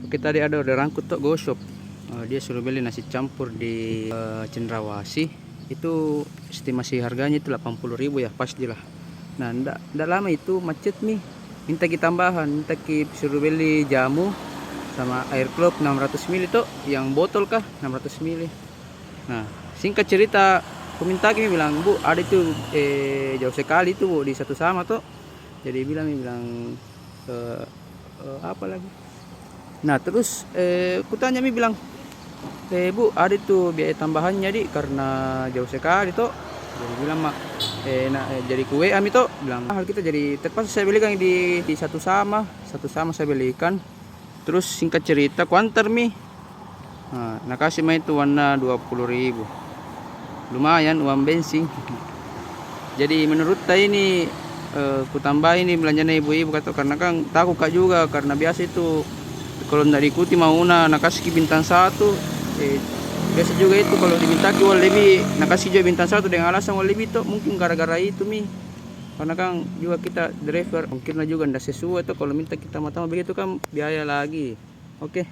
Oke, tadi ada orderanku tuh gosok. Dia suruh beli nasi campur di Cendrawasih. Itu estimasi harganya itu 80.000 ya, pastilah. Nah, ndak lama itu macet nih. Minta kita tambahan, minta kita suruh beli jamu sama air klop 600 ml tuh, yang botol kah 600 ml. Nah, singkat cerita, aku minta kimi bilang, "Bu, ada itu jauh sekali tuh, Bu, di Satu Sama tuh." Jadi bilang apa lagi? Nah, terus aku tanya mi bilang, "Bu, ada tuh biaya tambahannya, Di, karena jauh sekali tuh." Jadi bilang, "Mak, jadi kue ami tuh." Bilang, "Mahal kita." Jadi terpaksa saya belikan di Satu Sama. Satu Sama saya belikan. Terus singkat cerita, kuantar mi. Nah, kasih mah itu warna 20.000. Lumayan uang bensin. Jadi menurut saya ini ku tambah ini belanjanya ibu-ibu kata, karena kan takut kak juga, karena biasa itu kalau tidak diikuti mau nakasih bintang 1. Biasa juga itu kalau diminta jual lebih nakasih juga bintang 1 dengan alasan lebih tuh, mungkin gara-gara itu mi, karena kan juga kita driver mungkin juga tidak sesuai tuh, kalau minta kita mau tambah begitu kan biaya lagi. Oke.